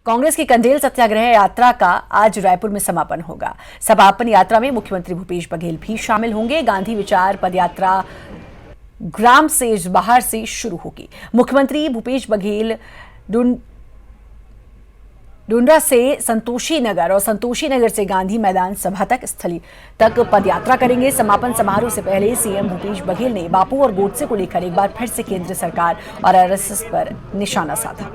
कांग्रेस की कंडेल सत्याग्रह यात्रा का आज रायपुर में समापन होगा। समापन यात्रा में मुख्यमंत्री भूपेश बघेल भी शामिल होंगे। गांधी विचार पदयात्रा ग्राम सेज बहार से शुरू होगी। मुख्यमंत्री भूपेश बघेल डुंडरा से संतोषी नगर और संतोषी नगर से गांधी मैदान सभा तक स्थली तक पदयात्रा करेंगे। समापन समारोह से पहले सीएम भूपेश बघेल ने बापू और गोडसे को लेकर एक बार फिर से केंद्र सरकार और आरएसएस पर निशाना साधा।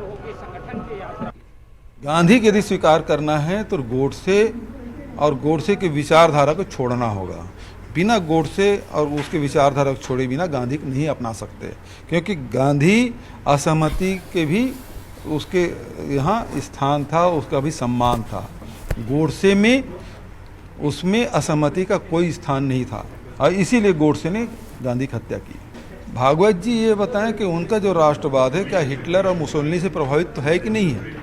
गांधी को यदि स्वीकार करना है तो गोडसे और गोडसे की विचारधारा को छोड़ना होगा। बिना गोडसे और उसके विचारधारा को छोड़े बिना गांधी को नहीं अपना सकते, क्योंकि गांधी असहमति के भी उसके यहाँ स्थान था, उसका भी सम्मान था। गोडसे में उसमें असहमति का कोई स्थान नहीं था और इसीलिए गोडसे ने गांधी की हत्या की। भागवत जी ये बताएं कि उनका जो राष्ट्रवाद है क्या हिटलर और मुसोलिनी से प्रभावित तो है कि नहीं है।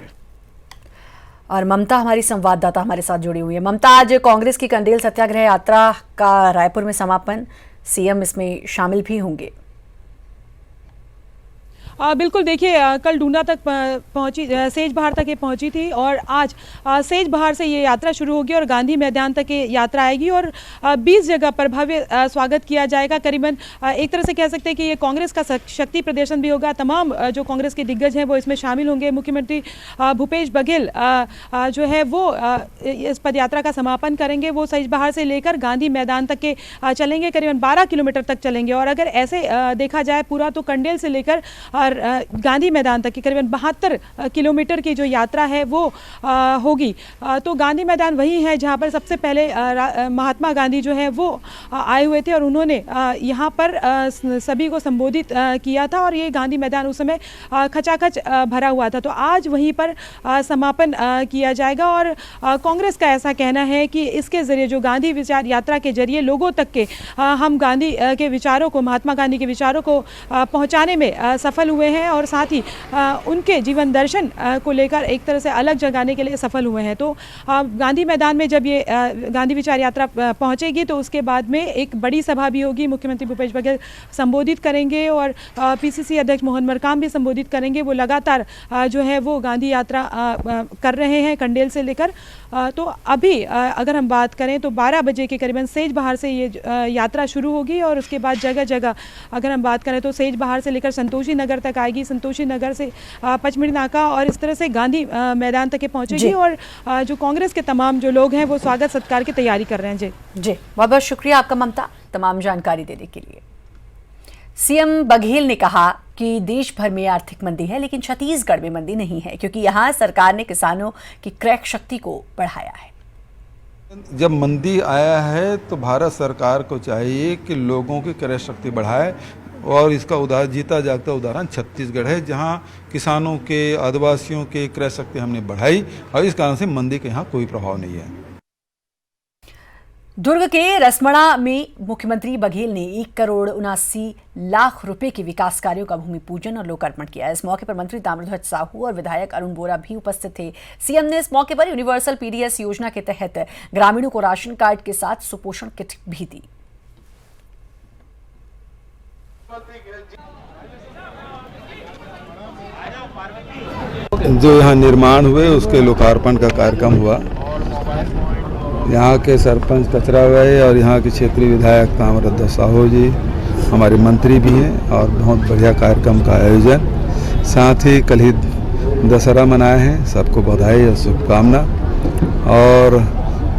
और ममता हमारी संवाददाता हमारे साथ जुड़ी हुई है। ममता, आज कांग्रेस की कंडेल सत्याग्रह यात्रा का रायपुर में समापन, सीएम इसमें शामिल भी होंगे। बिल्कुल, देखिए कल डूंडा तक पहुंची, सेज बहार तक ये पहुंची थी और आज सेज बहार से ये यात्रा शुरू होगी और गांधी मैदान तक ये यात्रा आएगी और 20 जगह पर भव्य स्वागत किया जाएगा। करीबन एक तरह से कह सकते हैं कि ये कांग्रेस का शक्ति प्रदर्शन भी होगा। तमाम जो कांग्रेस के दिग्गज हैं वो इसमें शामिल होंगे। मुख्यमंत्री भूपेश बघेल जो है वो इस पदयात्रा का समापन करेंगे। वो सेज बहार से लेकर गांधी मैदान तक के चलेंगे, करीबन 12 किलोमीटर तक चलेंगे। और अगर ऐसे देखा जाए पूरा तो कंडेल से लेकर गांधी मैदान तक की करीबन 72 किलोमीटर की जो यात्रा है वो होगी। तो गांधी मैदान वही है जहां पर सबसे पहले महात्मा गांधी जो है वो आए हुए थे और उन्होंने यहां पर सभी को संबोधित किया था और ये गांधी मैदान उस समय खचाखच भरा हुआ था। तो आज वहीं पर समापन किया जाएगा और कांग्रेस का ऐसा कहना है कि इसके जरिए जो गांधी विचार यात्रा के जरिए लोगों तक के हम गांधी के विचारों को, महात्मा गांधी के विचारों को पहुंचाने में सफल हुए हैं और साथ ही उनके जीवन दर्शन को लेकर एक तरह से अलग जगाने के लिए सफल हुए हैं। तो गांधी मैदान में जब ये गांधी विचार यात्रा पहुंचेगी तो उसके बाद में एक बड़ी सभा भी होगी। मुख्यमंत्री भूपेश बघेल संबोधित करेंगे और पीसीसी अध्यक्ष मोहन मरकाम भी संबोधित करेंगे। वो लगातार जो है वो गांधी यात्रा कर रहे हैं कंडेल से लेकर। तो अभी अगर हम बात करें तो 12 बजे के करीबन सेज बहार से ये यात्रा शुरू होगी और उसके बाद जगह जगह अगर हम बात करें तो सेज बहार से लेकर संतोषी नगर तक आएगी, संतोषी नगर से पचमढ़ी नाका और इस तरह से गांधी मैदान तक पहुंचेगी। और जो कांग्रेस के तमाम जो लोग हैं वो स्वागत सत्कार की तैयारी कर रहे हैं। जी बहुत बहुत शुक्रिया आपका ममता, तमाम जानकारी देने के लिए। सीएम बघेल ने कहा कि देश भर में आर्थिक मंदी है लेकिन छत्तीसगढ़ में मंदी नहीं है, क्योंकि यहां सरकार ने किसानों की क्रय शक्ति को बढ़ाया है। जब मंदी आया है तो भारत सरकार को चाहिए कि लोगों की क्रय शक्ति बढ़ाए और इसका जीता जागता उदाहरण छत्तीसगढ़ है, जहां किसानों के, आदिवासियों के क्रय शक्ति हमने बढ़ाई और इस कारण से मंदी के यहाँ कोई प्रभाव नहीं है। दुर्ग के रसमड़ा में मुख्यमंत्री बघेल ने 1,79,00,000 रुपए के विकास कार्यों का भूमि पूजन और लोकार्पण किया। इस मौके पर मंत्री ताम्रध्वज साहू और विधायक अरुण बोरा भी उपस्थित थे। सीएम ने इस मौके पर यूनिवर्सल पीडीएस योजना के तहत ग्रामीणों को राशन कार्ड के साथ सुपोषण किट भी दी। जो यहाँ निर्माण हुए उसके लोकार्पण का कार्यक्रम हुआ। यहाँ के सरपंच कचरा भाई और यहाँ के क्षेत्रीय विधायक ताम्रध्वज साहू जी हमारे मंत्री भी हैं और बहुत बढ़िया कार्यक्रम का आयोजन। साथ ही कल ही दशहरा मनाए हैं, सबको बधाई और शुभकामना। और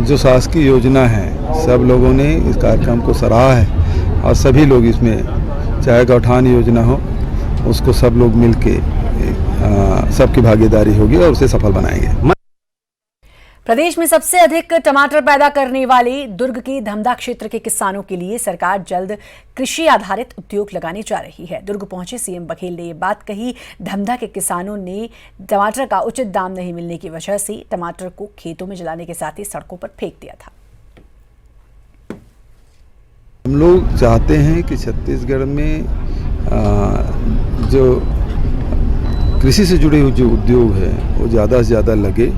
जो शासकीय योजना है सब लोगों ने इस कार्यक्रम को सराहा है और सभी लोग इसमें, चाहे गौठान योजना हो उसको सब लोग मिलके सबकी भागीदारी होगी और उसे सफल बनाएंगे। प्रदेश में सबसे अधिक टमाटर पैदा करने वाले दुर्ग के धमधा क्षेत्र के किसानों के लिए सरकार जल्द कृषि आधारित उद्योग लगाने जा रही है। दुर्ग पहुंचे सीएम बघेल ने ये बात कही। धमधा के किसानों ने टमाटर का उचित दाम नहीं मिलने की वजह से टमाटर को खेतों में जलाने के साथ ही सड़कों पर फेंक दिया था। हम लोग चाहते हैं कि छत्तीसगढ़ में जो कृषि से जुड़े हुए जो उद्योग है वो ज़्यादा से ज़्यादा लगे।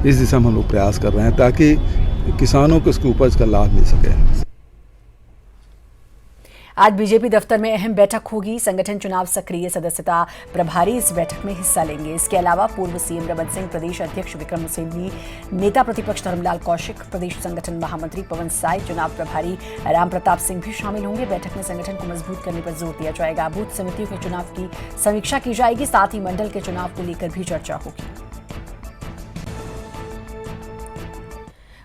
इस दिशा में हम लोग प्रयास कर रहे हैं ताकि किसानों को इसकी उपज का लाभ मिल सके। आज बीजेपी दफ्तर में अहम बैठक होगी। संगठन चुनाव सक्रिय सदस्यता प्रभारी इस बैठक में हिस्सा लेंगे। इसके अलावा पूर्व सीएम रमन सिंह, प्रदेश अध्यक्ष विक्रम उसेंडी, नेता प्रतिपक्ष धर्मलाल कौशिक, प्रदेश संगठन महामंत्री पवन साय, चुनाव प्रभारी राम प्रताप सिंह भी शामिल होंगे। बैठक में संगठन को मजबूत करने पर जोर दिया जाएगा। बूथ समितियों के चुनाव की समीक्षा की जाएगी। साथ ही मंडल के चुनाव को लेकर भी चर्चा होगी।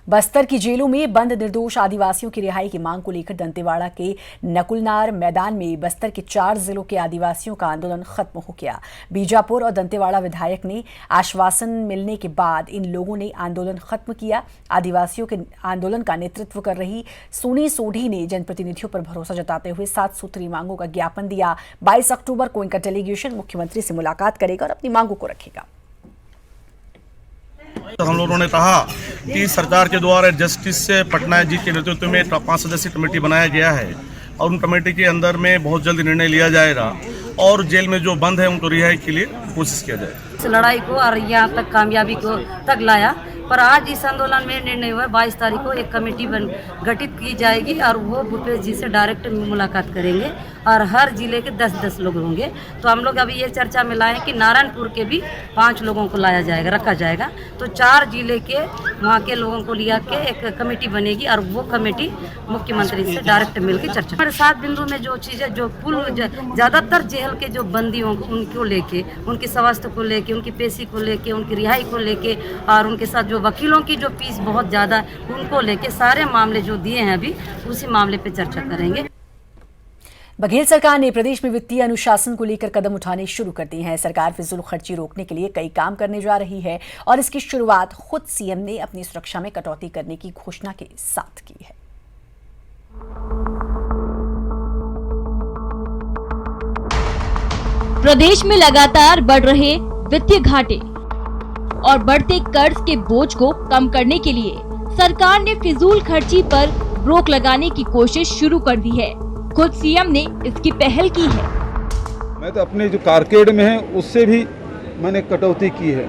बस्तर की जेलों में बंद निर्दोष आदिवासियों की रिहाई की मांग को लेकर दंतेवाड़ा के नकुलनार मैदान में बस्तर के 4 जिलों के आदिवासियों का आंदोलन खत्म हो गया। बीजापुर और दंतेवाड़ा विधायक ने आश्वासन मिलने के बाद इन लोगों ने आंदोलन खत्म किया। आदिवासियों के आंदोलन का नेतृत्व कर रही सोनी सोढ़ी ने जनप्रतिनिधियों पर भरोसा जताते हुए 7 सूत्री मांगों का ज्ञापन दिया। 22 अक्टूबर को इनका डेलीगेशन मुख्यमंत्री से मुलाकात करेगा और अपनी मांगों को रखेगा। तो हम लोगों ने कहा कि सरकार के द्वारा जस्टिस से पटनायक जी के नेतृत्व में 5 सदस्यीय कमेटी बनाया गया है और उन कमेटी के अंदर में बहुत जल्द निर्णय लिया जाएगा और जेल में जो बंद है उनको रिहाई के लिए कोशिश किया जाए। इस लड़ाई को और यहाँ तक कामयाबी को तक लाया, पर आज इस आंदोलन में निर्णय हुआ 22 तारीख को एक कमेटी गठित की जाएगी और वो भूपेश जी से डायरेक्ट मुलाकात करेंगे और हर जिले के 10-10 लोग होंगे। तो हम लोग अभी ये चर्चा में लाए कि नारायणपुर के भी 5 लोगों को लाया जाएगा, रखा जाएगा। तो 4 जिले के वहाँ के लोगों को लिया के एक कमेटी बनेगी और वो कमेटी मुख्यमंत्री से डायरेक्ट मिलकर चर्चा। हमारे 7 बिंदु में जो चीज़ें जो कुल ज़्यादातर जेल के जो बंदियों उनको लेके, उनके स्वास्थ्य को लेके, उनकी पेशी को लेके, उनकी रिहाई को लेके और उनके साथ जो वकीलों की जो फीस बहुत ज़्यादा उनको लेके सारे मामले जो दिए हैं अभी उसी मामले पे चर्चा करेंगे। बघेल सरकार ने प्रदेश में वित्तीय अनुशासन को लेकर कदम उठाने शुरू कर दिए हैं। सरकार फिजूल खर्ची रोकने के लिए कई काम करने जा रही है और इसकी शुरुआत खुद सीएम ने अपनी सुरक्षा में कटौती करने की घोषणा के साथ की है। प्रदेश में लगातार बढ़ रहे वित्तीय घाटे और बढ़ते कर्ज के बोझ को कम करने के लिए सरकार ने फिजूल खर्ची पर रोक लगाने की कोशिश शुरू कर दी है। खुद सीएम ने इसकी पहल की है। मैं तो अपने जो कारकेड में है उससे भी मैंने कटौती की है।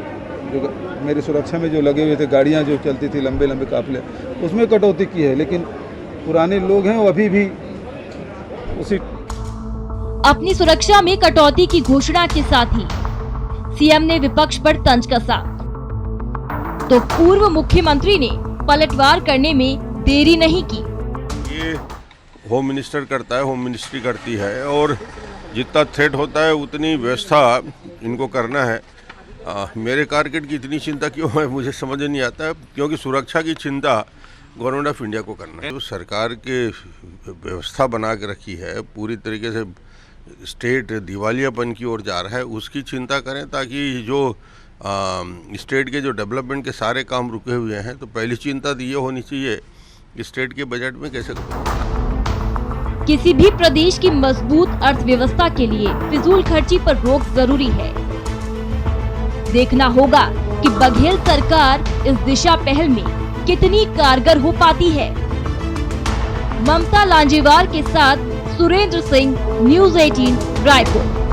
जो मेरी सुरक्षा में जो लगे हुए थे, गाड़ियां जो चलती थी लंबे लंबे काफिले, उसमें कटौती की है। लेकिन पुराने लोग हैं वो अभी भी उसी अपनी सुरक्षा में कटौती की घोषणा के साथ ही सीएम ने विपक्ष पर तंज कसा तो पूर्व मुख्यमंत्री ने पलटवार करने में देरी नहीं की। ये होम मिनिस्टर करता है, होम मिनिस्ट्री करती है और जितना थ्रेट होता है उतनी व्यवस्था इनको करना है। मेरे कारकेड की इतनी चिंता क्यों है मुझे समझ नहीं आता है, क्योंकि सुरक्षा की चिंता गवर्नमेंट ऑफ इंडिया को करना है। तो सरकार के व्यवस्था बना के रखी है, पूरी तरीके से स्टेट दिवालियापन की ओर जा रहा है, उसकी चिंता करें ताकि जो स्टेट के जो डेवलपमेंट के सारे काम रुके हुए हैं। तो पहली चिंता तो ये होनी चाहिए स्टेट के बजट में कैसे किसी भी प्रदेश की मजबूत अर्थव्यवस्था के लिए फिजूल खर्ची पर रोक जरूरी है। देखना होगा कि बघेल सरकार इस दिशा पहल में कितनी कारगर हो पाती है। ममता लांजेवार के साथ सुरेंद्र सिंह, न्यूज़ 18 रायपुर।